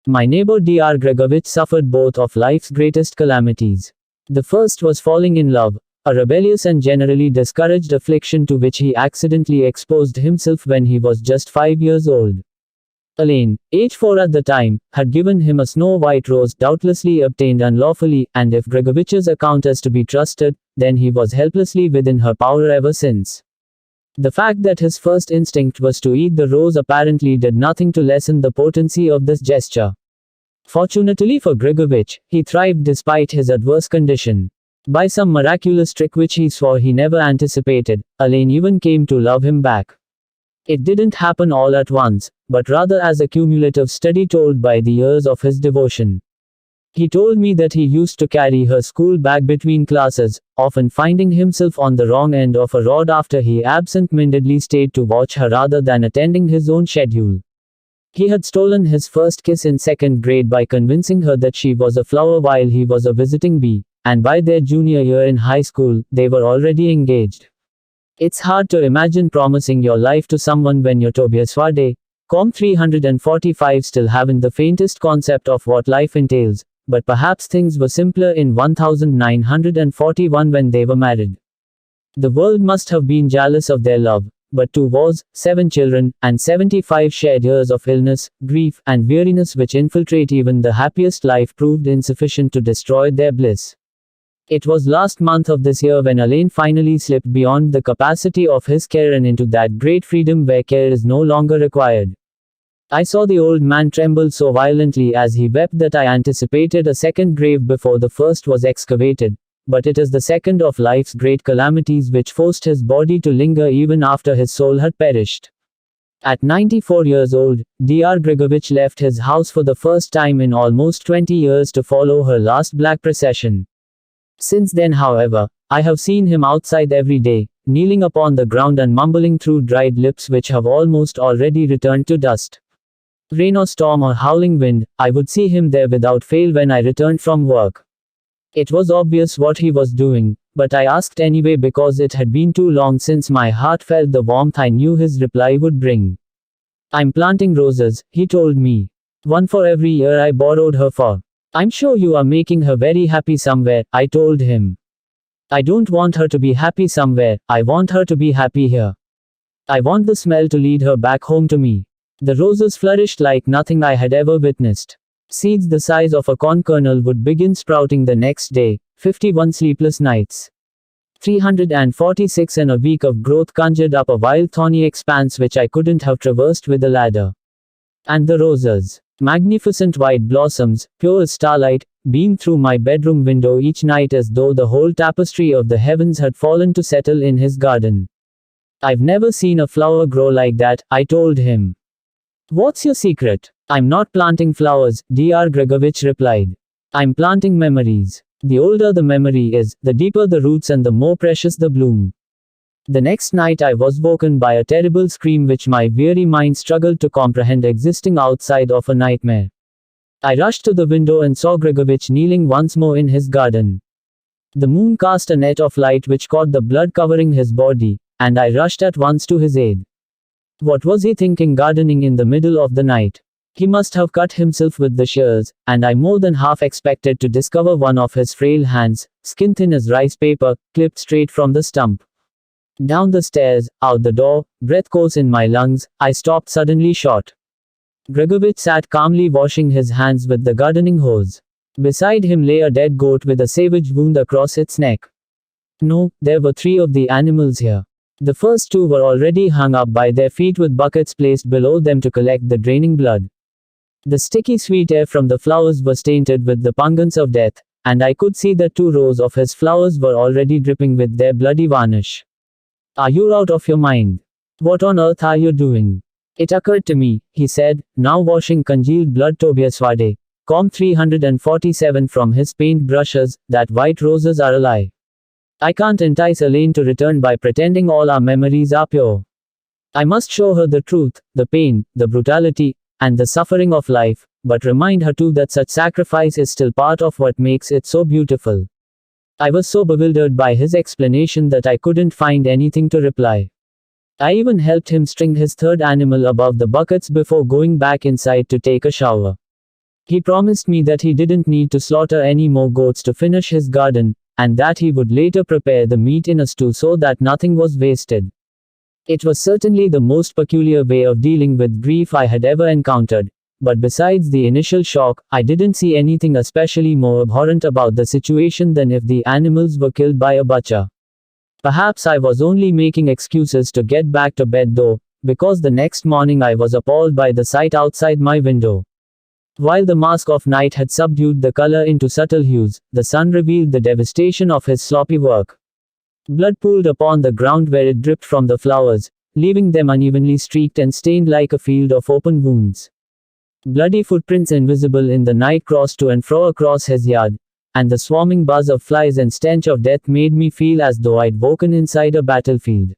My neighbor Dr. Gregovich suffered both of life's greatest calamities. The first was falling in love, a rebellious and generally discouraged affliction to which he accidentally exposed himself when he was just 5 years old. Elaine, age 4 at the time, had given him a snow-white rose doubtlessly obtained unlawfully, and if Gregovich's account is to be trusted, then he was helplessly within her power ever since. The fact that his first instinct was to eat the rose apparently did nothing to lessen the potency of this gesture. Fortunately for Gregovich, he thrived despite his adverse condition. By some miraculous trick which he swore he never anticipated, Elaine even came to love him back. It didn't happen all at once, but rather as a cumulative study told by the years of his devotion. He told me that he used to carry her school bag between classes, often finding himself on the wrong end of a rod after he absent-mindedly stayed to watch her rather than attending his own schedule. He had stolen his first kiss in 2nd grade by convincing her that she was a flower while he was a visiting bee, and by their junior year in high school, they were already engaged. It's hard to imagine promising your life to someone when you're Tobias Wade, Com 345 still haven't the faintest concept of what life entails, but perhaps things were simpler in 1941 when they were married. The world must have been jealous of their love, but 2 wars, 7 children, and 75 shared years of illness, grief, and weariness which infiltrate even the happiest life proved insufficient to destroy their bliss. It was last month of this year when Elaine finally slipped beyond the capacity of his care and into that great freedom where care is no longer required. I saw the old man tremble so violently as he wept that I anticipated a second grave before the first was excavated, but it is the second of life's great calamities which forced his body to linger even after his soul had perished. At 94 years old, Dr. Gregovich left his house for the first time in almost 20 years to follow her last black procession. Since then, however, I have seen him outside every day, kneeling upon the ground and mumbling through dried lips which have almost already returned to dust. Rain or storm or howling wind, I would see him there without fail when I returned from work. It was obvious what he was doing, but I asked anyway because it had been too long since my heart felt the warmth I knew his reply would bring. I'm planting roses, he told me. 1 for every year I borrowed her for. I'm sure you are making her very happy somewhere, I told him. I don't want her to be happy somewhere, I want her to be happy here. I want the smell to lead her back home to me. The roses flourished like nothing I had ever witnessed. Seeds the size of a corn kernel would begin sprouting the next day, 51 sleepless nights. 346 and a week of growth conjured up a wild thorny expanse which I couldn't have traversed with a ladder. And the roses, magnificent white blossoms, pure as starlight, beamed through my bedroom window each night as though the whole tapestry of the heavens had fallen to settle in his garden. I've never seen a flower grow like that, I told him. What's your secret? I'm not planting flowers, Dr. Gregovich replied. I'm planting memories. The older the memory is, the deeper the roots and the more precious the bloom. The next night I was woken by a terrible scream which my weary mind struggled to comprehend existing outside of a nightmare. I rushed to the window and saw Gregovich kneeling once more in his garden. The moon cast a net of light which caught the blood covering his body, and I rushed at once to his aid. What was he thinking gardening in the middle of the night? He must have cut himself with the shears, and I more than half expected to discover one of his frail hands, skin thin as rice paper, clipped straight from the stump. Down the stairs, out the door, breath coarse in my lungs, I stopped suddenly short. Gregovich sat calmly washing his hands with the gardening hose. Beside him lay a dead goat with a savage wound across its neck. No, there were 3 of the animals here. The first 2 were already hung up by their feet with buckets placed below them to collect the draining blood. The sticky sweet air from the flowers was tainted with the pungence of death, and I could see that 2 rows of his flowers were already dripping with their bloody varnish. Are you out of your mind? What on earth are you doing? It occurred to me, he said, now washing congealed blood Tobias Wade, Com 347 from his paint brushes, that white roses are a lie. I can't entice Elaine to return by pretending all our memories are pure. I must show her the truth, the pain, the brutality, and the suffering of life, but remind her too that such sacrifice is still part of what makes it so beautiful. I was so bewildered by his explanation that I couldn't find anything to reply. I even helped him string his third animal above the buckets before going back inside to take a shower. He promised me that he didn't need to slaughter any more goats to finish his garden, and that he would later prepare the meat in a stew so that nothing was wasted. It was certainly the most peculiar way of dealing with grief I had ever encountered, but besides the initial shock, I didn't see anything especially more abhorrent about the situation than if the animals were killed by a butcher. Perhaps I was only making excuses to get back to bed though, because the next morning I was appalled by the sight outside my window. While the mask of night had subdued the color into subtle hues, the sun revealed the devastation of his sloppy work. Blood pooled upon the ground where it dripped from the flowers, leaving them unevenly streaked and stained like a field of open wounds. Bloody footprints invisible in the night crossed to and fro across his yard, and the swarming buzz of flies and stench of death made me feel as though I'd woken inside a battlefield.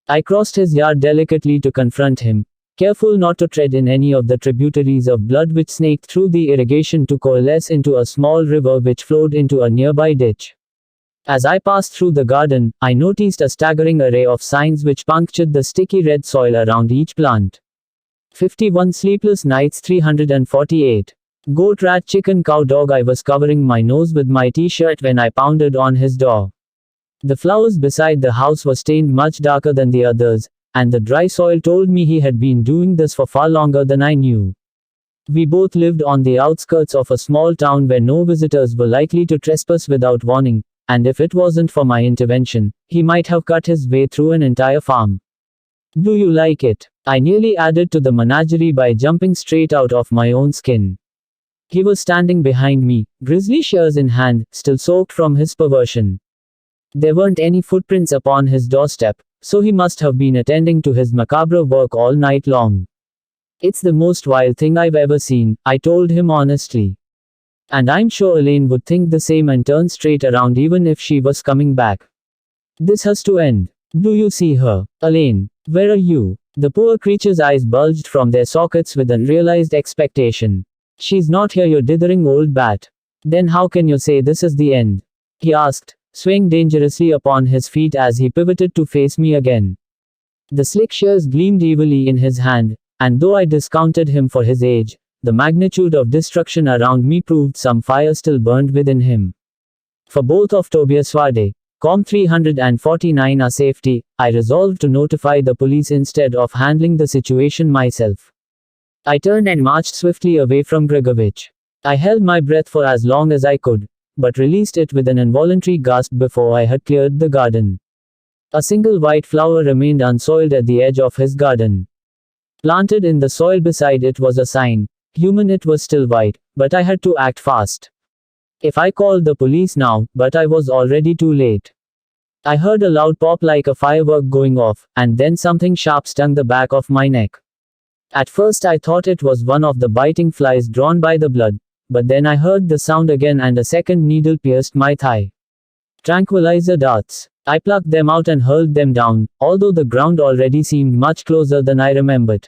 I crossed his yard delicately to confront him, careful not to tread in any of the tributaries of blood which snaked through the irrigation to coalesce into a small river which flowed into a nearby ditch. As I passed through the garden, I noticed a staggering array of signs which punctured the sticky red soil around each plant. 51 sleepless nights 348. Goat, rat, chicken, cow, dog. I was covering my nose with my t-shirt when I pounded on his door. The flowers beside the house were stained much darker than the others, and the dry soil told me he had been doing this for far longer than I knew. We both lived on the outskirts of a small town where no visitors were likely to trespass without warning, and if it wasn't for my intervention, he might have cut his way through an entire farm. Do you like it? I nearly added to the menagerie by jumping straight out of my own skin. He was standing behind me, grisly shears in hand, still soaked from his perversion. There weren't any footprints upon his doorstep, so he must have been attending to his macabre work all night long. It's the most wild thing I've ever seen, I told him honestly. And I'm sure Elaine would think the same and turn straight around even if she was coming back. This has to end. Do you see her? Elaine, where are you? The poor creature's eyes bulged from their sockets with unrealized expectation. She's not here, you dithering old bat. Then how can you say this is the end? He asked, swaying dangerously upon his feet as he pivoted to face me again. The slick shears gleamed evilly in his hand, and though I discounted him for his age, the magnitude of destruction around me proved some fire still burned within him. For both of Tobias Wade, Com 349 our safety, I resolved to notify the police instead of handling the situation myself. I turned and marched swiftly away from Gregovich. I held my breath for as long as I could, but released it with an involuntary gasp before I had cleared the garden. A single white flower remained unsoiled at the edge of his garden. Planted in the soil beside it was a sign. Human, it was still white, but I had to act fast. If I called the police now, but I was already too late. I heard a loud pop like a firework going off, and then something sharp stung the back of my neck. At first I thought it was one of the biting flies drawn by the blood, but then I heard the sound again and a second needle pierced my thigh. Tranquilizer darts. I plucked them out and hurled them down, although the ground already seemed much closer than I remembered.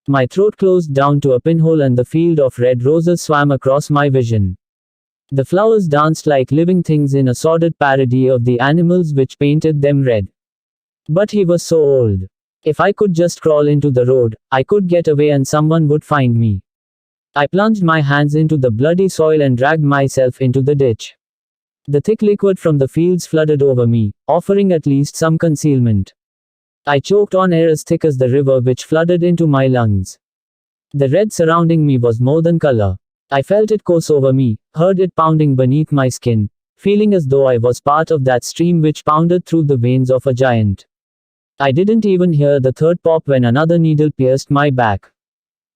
My throat closed down to a pinhole and the field of red roses swam across my vision. The flowers danced like living things in a sordid parody of the animals which painted them red. But he was so old. If I could just crawl into the road, I could get away and someone would find me. I plunged my hands into the bloody soil and dragged myself into the ditch. The thick liquid from the fields flooded over me, offering at least some concealment. I choked on air as thick as the river which flooded into my lungs. The red surrounding me was more than color. I felt it course over me, heard it pounding beneath my skin, feeling as though I was part of that stream which pounded through the veins of a giant. I didn't even hear the third pop when another needle pierced my back.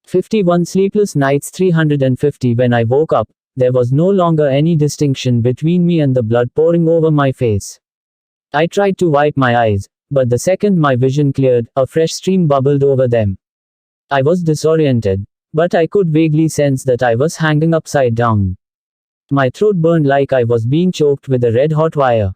51 sleepless nights 350. When I woke up, there was no longer any distinction between me and the blood pouring over my face. I tried to wipe my eyes, but the second my vision cleared, a fresh stream bubbled over them. I was disoriented, but I could vaguely sense that I was hanging upside down. My throat burned like I was being choked with a red-hot wire.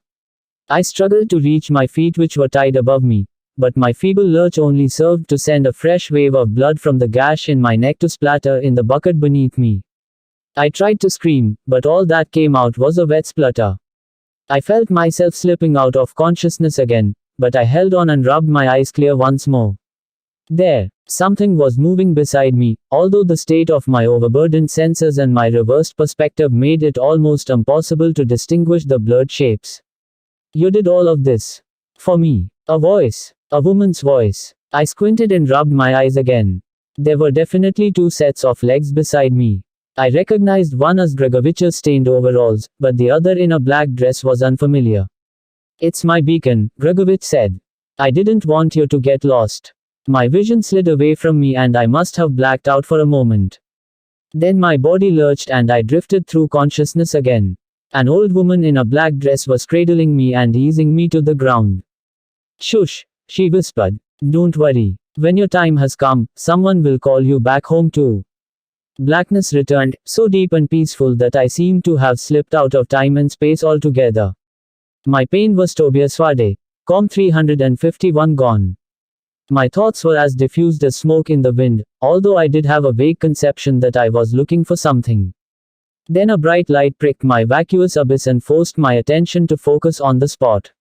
I struggled to reach my feet which were tied above me, but my feeble lurch only served to send a fresh wave of blood from the gash in my neck to splatter in the bucket beneath me. I tried to scream, but all that came out was a wet splutter. I felt myself slipping out of consciousness again, but I held on and rubbed my eyes clear once more. There, Something was moving beside me, although the state of my overburdened senses and my reversed perspective made it almost impossible to distinguish the blurred shapes. You did all of this. For me. A voice. A woman's voice. I squinted and rubbed my eyes again. There were definitely two sets of legs beside me. I recognized one as Gregovich's stained overalls, but the other in a black dress was unfamiliar. It's my beacon, Gregovich said. I didn't want you to get lost. My vision slid away from me and I must have blacked out for a moment. Then my body lurched and I drifted through consciousness again. An old woman in a black dress was cradling me and easing me to the ground. Shush, she whispered. Don't worry. When your time has come, someone will call you back home too. Blackness returned, so deep and peaceful that I seemed to have slipped out of time and space altogether. My pain was Tobias Wade. Com 351 gone. My thoughts were as diffused as smoke in the wind, although I did have a vague conception that I was looking for something. Then a bright light pricked my vacuous abyss and forced my attention to focus on the spot.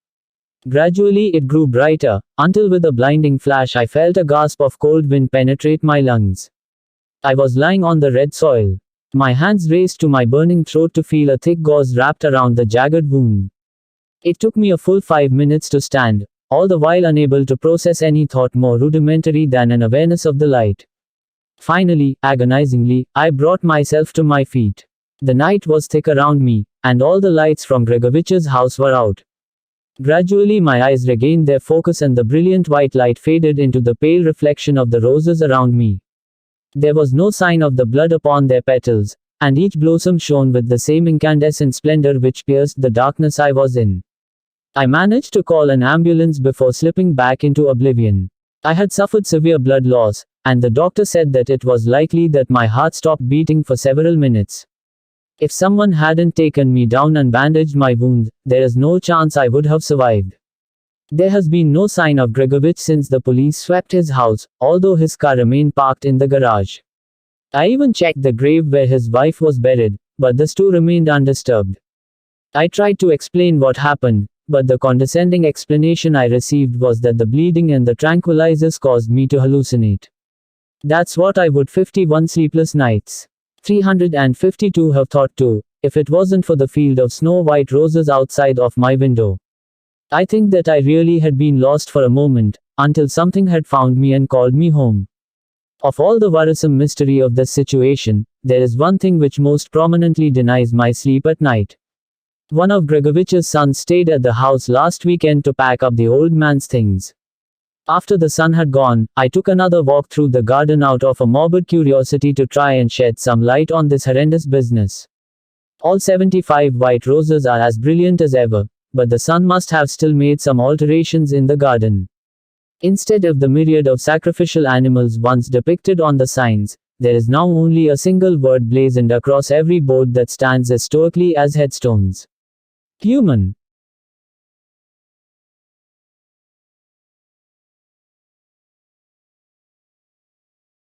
Gradually it grew brighter, until with a blinding flash I felt a gasp of cold wind penetrate my lungs. I was lying on the red soil. My hands raced to my burning throat to feel a thick gauze wrapped around the jagged wound. It took me a full 5 minutes to stand, all the while unable to process any thought more rudimentary than an awareness of the light. Finally, agonizingly, I brought myself to my feet. The night was thick around me, and all the lights from Gregovich's house were out. Gradually my eyes regained their focus and the brilliant white light faded into the pale reflection of the roses around me. There was no sign of the blood upon their petals, and each blossom shone with the same incandescent splendor which pierced the darkness I was in. I managed to call an ambulance before slipping back into oblivion. I had suffered severe blood loss, and the doctor said that it was likely that my heart stopped beating for several minutes. If someone hadn't taken me down and bandaged my wound, there is no chance I would have survived. There has been no sign of Gregovich since the police swept his house, although his car remained parked in the garage. I even checked the grave where his wife was buried, but this too remained undisturbed. I tried to explain what happened, but the condescending explanation I received was that the bleeding and the tranquilizers caused me to hallucinate. That's what I would 51 sleepless nights. 352 have thought too, if it wasn't for the field of snow-white roses outside of my window. I think that I really had been lost for a moment, until something had found me and called me home. Of all the worrisome mystery of this situation, there is one thing which most prominently denies my sleep at night. One of Gregovich's sons stayed at the house last weekend to pack up the old man's things. After the son had gone, I took another walk through the garden out of a morbid curiosity to try and shed some light on this horrendous business. All 75 white roses are as brilliant as ever, but the son must have still made some alterations in the garden. Instead of the myriad of sacrificial animals once depicted on the signs, there is now only a single word blazoned across every board that stands as stoically as headstones. Human.